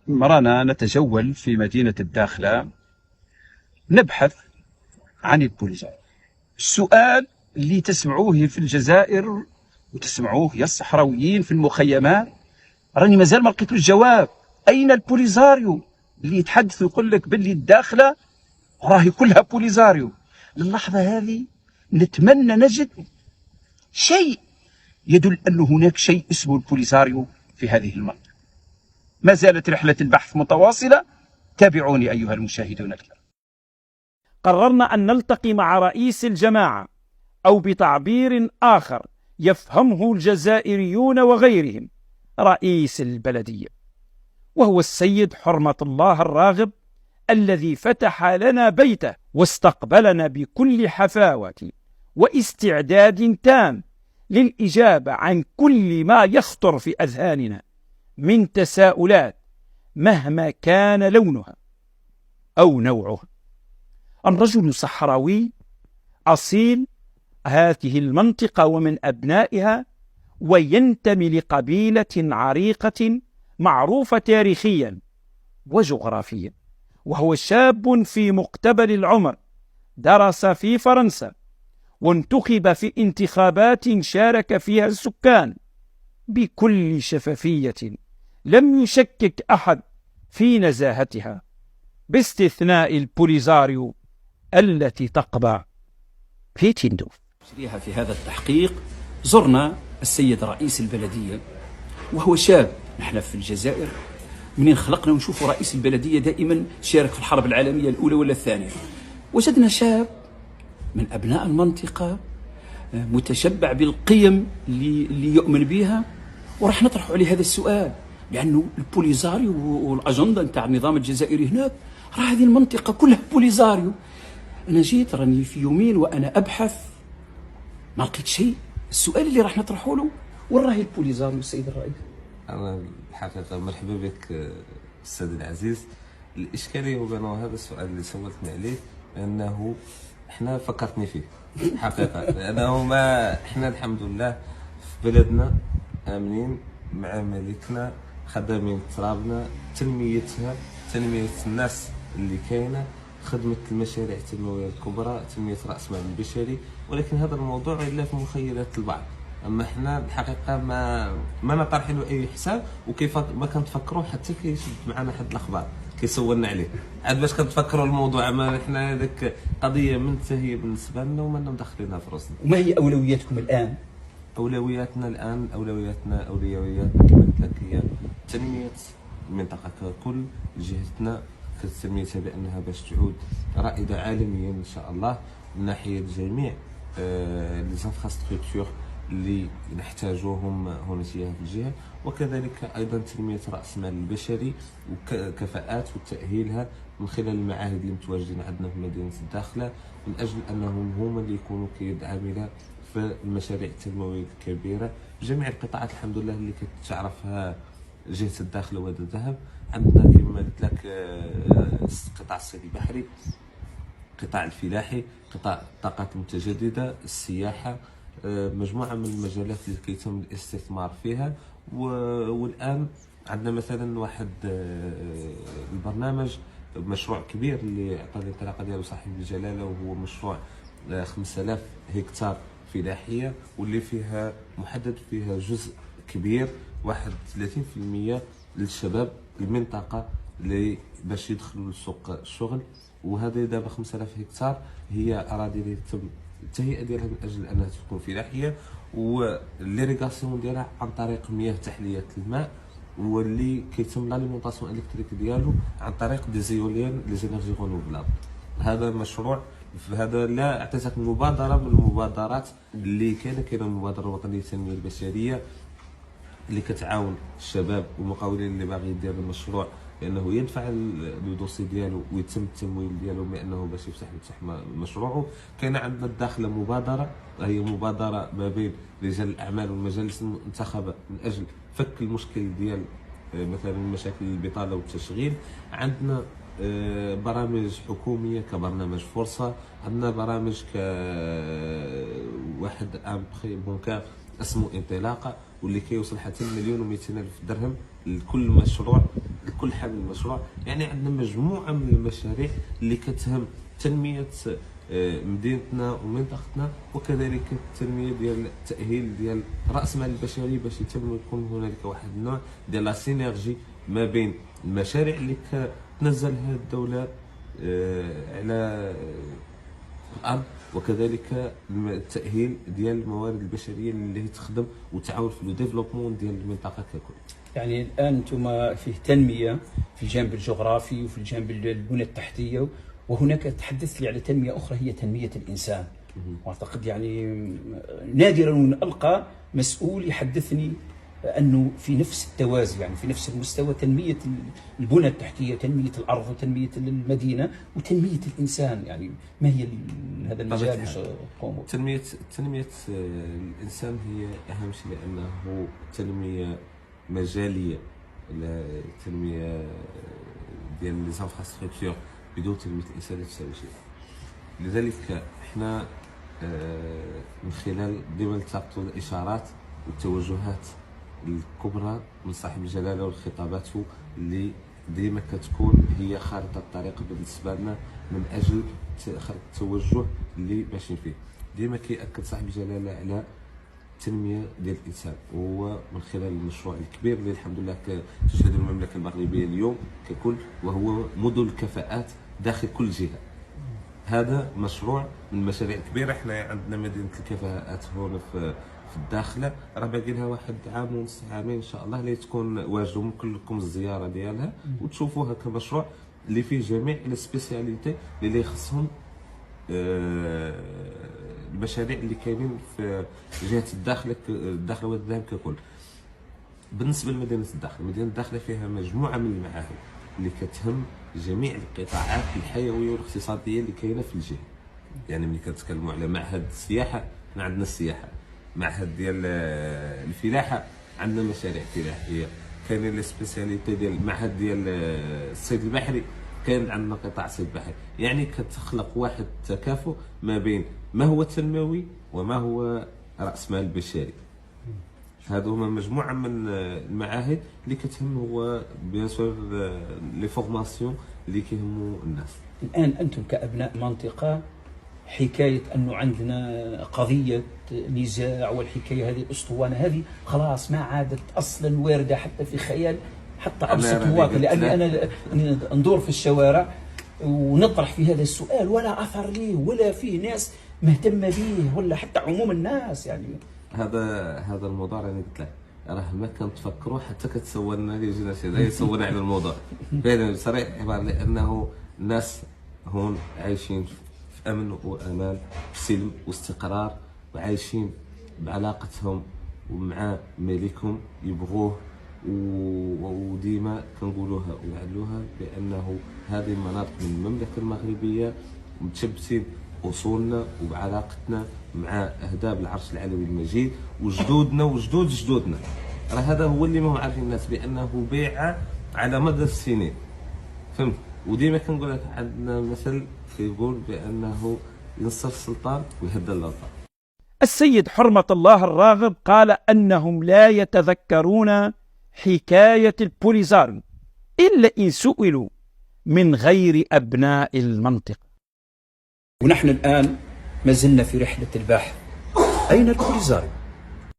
مرنا نتجول في مدينة الداخلة نبحث عن البوليزار. السؤال اللي تسمعوه في الجزائر وتسمعوه يا الصحراويين في المخيمات، راني مازال ما لقيت الجواب. أين البوليزاريو اللي يتحدث ويقول لك باللي الداخلة راهي كلها بوليزاريو؟ للحظة هذه نتمنى نجد شيء يدل أن هناك شيء اسمه البوليزاريو في هذه المنطقة. ما زالت رحلة البحث متواصلة، تابعوني أيها المشاهدون الكرام. قررنا أن نلتقي مع رئيس الجماعة، أو بتعبير آخر يفهمه الجزائريون وغيرهم رئيس البلدية، وهو السيد حرمة الله الراغب، الذي فتح لنا بيته واستقبلنا بكل حفاوة واستعداد تام للإجابة عن كل ما يخطر في أذهاننا من تساؤلات مهما كان لونها أو نوعها. الرجل صحراوي أصيل هذه المنطقة ومن أبنائها، وينتمي لقبيلة عريقة معروفة تاريخيا وجغرافيا، وهو شاب في مقتبل العمر، درس في فرنسا وانتخب في انتخابات شارك فيها السكان بكل شفافية لم يشكك أحد في نزاهتها، باستثناء البوليزاريو التي تقبع في تندوف. في هذا التحقيق زرنا السيد رئيس البلدية، وهو شاب. نحن في الجزائر منين خلقنا ونشوف رئيس البلدية دائما شارك في الحرب العالمية الأولى ولا الثانية. وجدنا شاب من أبناء المنطقة متشبع بالقيم اللي يؤمن بها، وراح نطرح عليه هذا السؤال، لأنه البوليزاريو والأجندة نتاع النظام الجزائري هناك راه هذه المنطقة كلها بوليزاريو. أنا جيت راني في يومين وأنا أبحث ما لقيت شيء. السؤال اللي راح نطرحه له، وين راهي البوليزاريو السيد الرئيس؟ أنا الحقيقة مرحبا بك أستاذ العزيز. الإشكالية هو بأنه هذا السؤال اللي سولتني عليه لأنه إحنا فكرتني فيه حقيقة، لأنه ما إحنا الحمد لله في بلدنا آمنين مع ملكنا، خدامين ترابنا، تنميتها، تنمية الناس اللي كاينة، خدمة المشاريع التنموية الكبرى، تنمية رأس المال البشري. ولكن هذا الموضوع إلا في مخيلات البعض، اما احنا الحقيقه ما نطرح له اي حساب، وكيف ما كنتفكروا حتى كيشد معنا حد الاخبار كيسولنا عليه عاد باش كنتفكروا الموضوع. ما احنا هذيك قضيه منتهيه بالنسبه لنا وما مدخلينها في راسنا. وما هي اولوياتكم الان؟ اولوياتنا الان اولويات كما قلت لك هي تنميه المنطقه ككل. جهتنا كتسميتها بانها باش تعود رائده عالميا ان شاء الله من ناحيه جميع لي زانفراستركتور اللي نحتاجوهم هنا في الجهه، وكذلك ايضا تنميه راس المال البشري وكفاءات وتاهيلها من خلال المعاهد اللي متواجدين عندنا في مدينه الداخله، من اجل انهم هما اللي يكونوا كيد عامله في المشاريع التنمويه الكبيره في جميع القطاعات الحمد لله اللي كتعرفها جهه الداخله وادي الذهب. عندنا كما قلت لك قطاع الصيد البحري، القطاع الفلاحي، قطاع الطاقات المتجدده، السياحه، مجموعه من المجالات اللي كيتم الاستثمار فيها. والان عندنا مثلا واحد البرنامج مشروع كبير اللي عطى الانطلاقه ديالو صاحب الجلاله، وهو مشروع 5000 هكتار فلاحيه، واللي فيها محدد فيها جزء كبير 31% للشباب المنطقه اللي باش يدخلوا لسوق الشغل. وهذا دابا 5000 هكتار هي اراضي اللي تم التهيئه ديالها من اجل انها تكون فلاحيه، والليريغاسيون ديالها عن طريق مياه تحليه الماء، واللي كيتم لاليمونطاسيون الكتريك ديالو عن طريق دي زيولين لي زينيرجي رونوفلابل. هذا مشروع هذا لا اعتزك مبادره من المبادرات اللي كاينه المبادره الوطنيه للتنميه البشريه اللي كتعاون الشباب والمقاولين اللي باغي يدير المشروع بانه يدفع الدوسي ديالو ويتم التمويل ديالو بانه باش يفتح مشروعه. كاين عندنا الداخله مبادره، هي مبادره ما بين رجال الاعمال والمجالس المنتخبه من اجل فك المشكل ديال مثلا مشاكل البطاله والتشغيل. عندنا برامج حكوميه كبرنامج فرصه، عندنا برامج واحد ان بري بونكار اسمه انطلاقه، واللي كيوصل حتى 1,200,000 درهم لكل مشروع كل حال من المشروع. يعني عندنا مجموعه من المشاريع اللي كتهم تنميه مدينتنا ومنطقتنا، وكذلك التنميه ديال التاهيل ديال راس المال البشري باش يتم يكون هنالك واحد النوع ديال لا سينيرجي ما بين المشاريع اللي كتنزلها الدوله على الارض، وكذلك التاهيل ديال الموارد البشريه اللي تخدم وتعاون في لو ديفلوبمون ديال المنطقه ككل. يعني الان انتم فيه تنميه في الجانب الجغرافي وفي الجانب البنيه التحتيه، وهناك تحدثت لي على تنميه اخرى هي تنميه الانسان. واعتقد يعني نادرا ان القى مسؤول يحدثني انه في نفس التوازي، يعني في نفس المستوى، تنميه البنى التحتيه، تنميه الارض وتنميه المدينه وتنميه الانسان. يعني ما هي هذا المجال باش تقوموا؟ تنميه الانسان هي اهم شيء، لانه تنميه مجاليه، التنميه ديال لي زانفراستركتور بدون تنميه الانسان لا تساوي شيء. لذلك احنا من خلال ديما نلتقطوا الاشارات والتوجهات الكبرى من صاحب الجلاله والخطاباته اللي ديما كتكون هي خارطه الطريق بالنسبه لنا من اجل التوجه اللي ماشيين فيه. ديما كيأكد صاحب الجلاله على التنميه ديال الانسان، وهو من خلال المشروع الكبير اللي الحمد لله تشهد المملكه المغربيه اليوم ككل، وهو مدن الكفاءات داخل كل جهه. هذا مشروع من المشاريع الكبيره. احنا عندنا مدينه الكفاءات هنا في الداخله، راه باقي لها واحد عام ونص عامين ان شاء الله اللي تكون واجده. ممكن لكم الزياره ديالها وتشوفوها كمشروع اللي فيه جميع السبيسياليتي اللي يخصهم المشاريع اللي كاينين في جهه الداخله والذهب ككل. بالنسبه لمدينه الداخله، مدينه الداخله فيها مجموعه من المعاهد اللي كتهم جميع القطاعات الحيويه والاقتصاديه اللي كاينه في الجهه. يعني ملي كنتكلموا على معهد السياحه، حنا عندنا السياحه، معهد ديال الفلاحه عندنا مشاريع فلاحيه، كاينين لي سبيسياليتي ديال المعهد ديال الصيد البحري، كاين عندنا قطاع صيد بحري. يعني كتخلق واحد التكافؤ ما بين ما هو تنموي وما هو راس مال بشري. هادو هما مجموعه من المعاهد اللي كتهم هو بيان سور لي فورماسيون اللي كيهموا الناس. الان انتم كابناء منطقه، حكايه انه عندنا قضيه نزاع والحكايه هذه الاسطوانه هذه خلاص ما عادت اصلا وارده حتى في خيال حتى ابسط الواقع، لاني انا ندور في الشوارع ونطرح في هذا السؤال ولا اثر ليه ولا فيه ناس مهتمه به ولا حتى عموم الناس. يعني هذا الموضوع راني قلت لك راه ما كنتفكروا حتى كتسولنا اللي يجينا شي يسولنا على الموضوع فعلا بصريح العباره، لانه الناس هون عايشين في امن وامان بسلم واستقرار، وعايشين بعلاقتهم ومع ملكهم يبغوه، وديما كنقولوها ونعلوها بانه هذه المناطق من المملكه المغربيه متشبتين اصولنا وبعلاقتنا مع اهداب العرش العلوي المجيد وجدودنا وجدود جدودنا. راه هذا هو اللي ما هو عارفين الناس بانه بيع على مدى السنين، فهمت؟ وديما كنقول لك عندنا مثل كيقول بانه ينصر السلطان ويهدى اللوطان. السيد حرمة الله الراغب قال أنهم لا يتذكرون حكاية البوليزاريو إلا إن سئلوا من غير أبناء المنطقة. ونحن الآن ما زلنا في رحلة البحث، أين البوليزاريو؟